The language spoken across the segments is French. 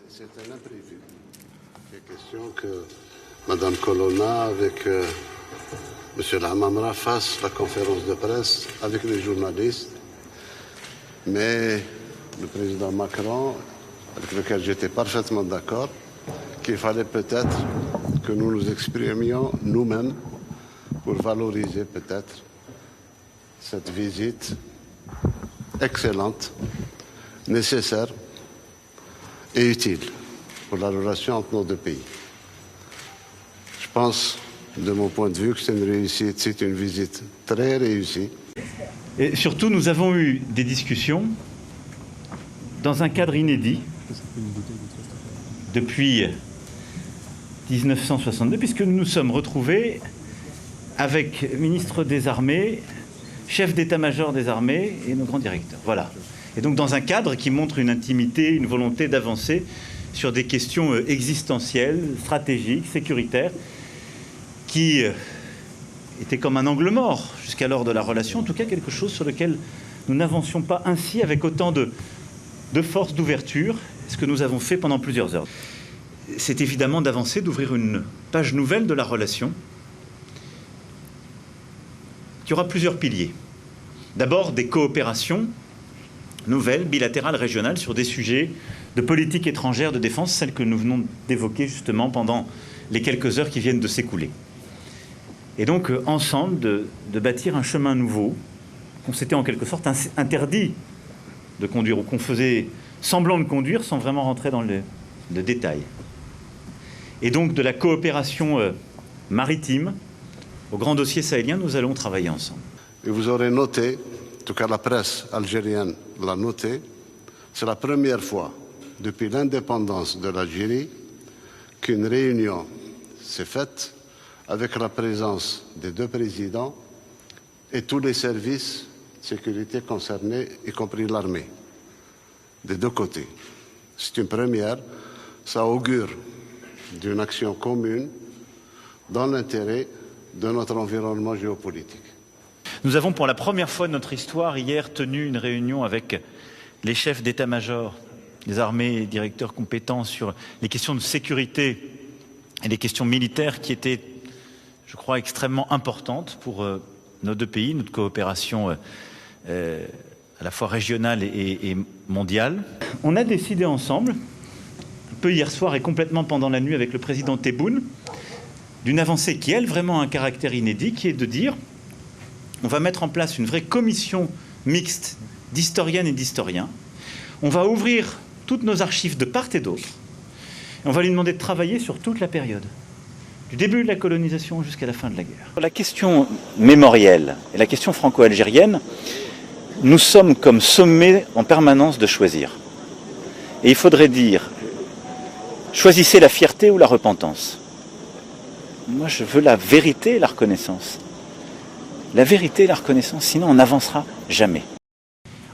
C'est un imprévu. Il est question que Mme Colonna avec M. Lamamra fasse la conférence de presse avec les journalistes. Mais le président Macron, avec lequel j'étais parfaitement d'accord, qu'il fallait peut-être que nous nous exprimions nous-mêmes pour valoriser peut-être cette visite excellente, nécessaire et utile pour la relation entre nos deux pays. Je pense, de mon point de vue, que c'est une réussite, c'est une visite très réussie. Et surtout, nous avons eu des discussions dans un cadre inédit depuis 1962, puisque nous nous sommes retrouvés avec ministre des Armées, chef d'état-major des armées et nos grands directeurs. Voilà. Et donc dans un cadre qui montre une intimité, une volonté d'avancer sur des questions existentielles, stratégiques, sécuritaires, qui était comme un angle mort jusqu'alors de la relation, en tout cas quelque chose sur lequel nous n'avancions pas ainsi avec autant de force, d'ouverture, ce que nous avons fait pendant plusieurs heures. C'est évidemment d'avancer, d'ouvrir une page nouvelle de la relation. Il y aura plusieurs piliers. D'abord, des coopérations nouvelles, bilatérales, régionales, sur des sujets de politique étrangère, de défense, celles que nous venons d'évoquer justement pendant les quelques heures qui viennent de s'écouler. Et donc, ensemble, de bâtir un chemin nouveau qu'on s'était en quelque sorte interdit de conduire, ou qu'on faisait semblant de conduire sans vraiment rentrer dans le détail. Et donc, de la coopération maritime au grand dossier sahélien, nous allons travailler ensemble. Et vous aurez noté, en tout cas la presse algérienne l'a noté, c'est la première fois depuis l'indépendance de l'Algérie qu'une réunion s'est faite avec la présence des deux présidents et tous les services de sécurité concernés, y compris l'armée, des deux côtés. C'est une première, ça augure d'une action commune dans l'intérêt de notre environnement géopolitique. Nous avons pour la première fois de notre histoire hier tenu une réunion avec les chefs d'état-major des armées et directeurs compétents sur les questions de sécurité et les questions militaires qui étaient, je crois, extrêmement importantes pour nos deux pays, notre coopération à la fois régionale et mondiale. On a décidé ensemble, un peu hier soir et complètement pendant la nuit avec le président Tebboune, d'une avancée qui, elle, vraiment a un caractère inédit, qui est de dire on va mettre en place une vraie commission mixte d'historiennes et d'historiens. On va ouvrir toutes nos archives de part et d'autre. Et on va lui demander de travailler sur toute la période, du début de la colonisation jusqu'à la fin de la guerre. La question mémorielle et la question franco-algérienne, nous sommes comme sommés en permanence de choisir. Et il faudrait dire, choisissez la fierté ou la repentance. Moi, je veux la vérité et la reconnaissance. La vérité et la reconnaissance, sinon on n'avancera jamais.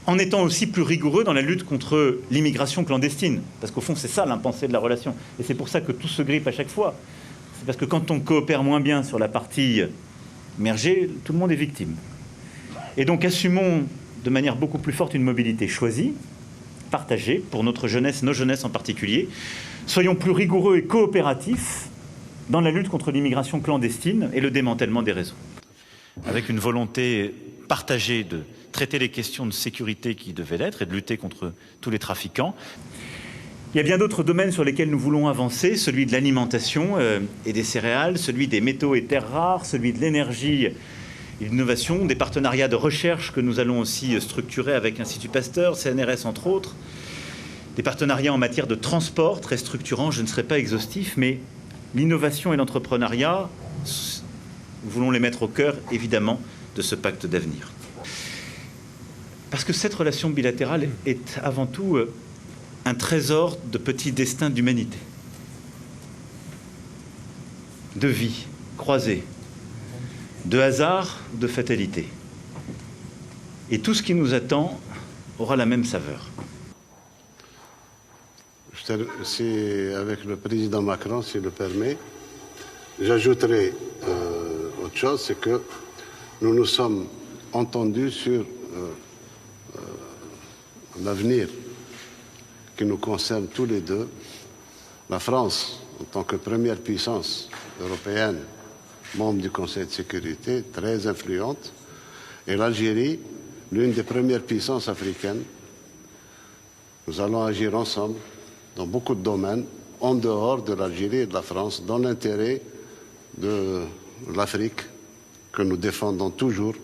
En étant aussi plus rigoureux dans la lutte contre l'immigration clandestine. Parce qu'au fond, c'est ça l'impensé de la relation. Et c'est pour ça que tout se grippe à chaque fois. C'est parce que quand on coopère moins bien sur la partie émergée, tout le monde est victime. Et donc assumons de manière beaucoup plus forte une mobilité choisie, partagée, pour notre jeunesse, nos jeunesses en particulier. Soyons plus rigoureux et coopératifs dans la lutte contre l'immigration clandestine et le démantèlement des réseaux. Avec une volonté partagée de traiter les questions de sécurité qui devaient l'être et de lutter contre tous les trafiquants. Il y a bien d'autres domaines sur lesquels nous voulons avancer, celui de l'alimentation et des céréales, celui des métaux et terres rares, celui de l'énergie et de l'innovation, des partenariats de recherche que nous allons aussi structurer avec l'Institut Pasteur, CNRS entre autres, des partenariats en matière de transport très structurants, je ne serai pas exhaustif, mais l'innovation et l'entrepreneuriat, nous voulons les mettre au cœur, évidemment, de ce pacte d'avenir. Parce que cette relation bilatérale est avant tout un trésor de petits destins d'humanité, de vie croisée, de hasard, de fatalité. Et tout ce qui nous attend aura la même saveur. C'est avec le président Macron, s'il le permet. J'ajouterai autre chose, c'est que nous nous sommes entendus sur l'avenir qui nous concerne tous les deux. La France, en tant que première puissance européenne, membre du Conseil de sécurité, très influente, et l'Algérie, l'une des premières puissances africaines. Nous allons agir ensemble dans beaucoup de domaines, en dehors de l'Algérie et de la France, dans l'intérêt de l'Afrique, que nous défendons toujours,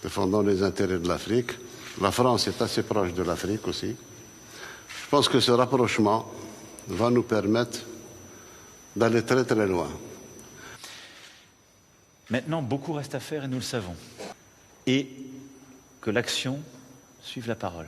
défendons les intérêts de l'Afrique. La France est assez proche de l'Afrique aussi. Je pense que ce rapprochement va nous permettre d'aller très très loin. Maintenant, beaucoup reste à faire et nous le savons. Et que l'action suive la parole.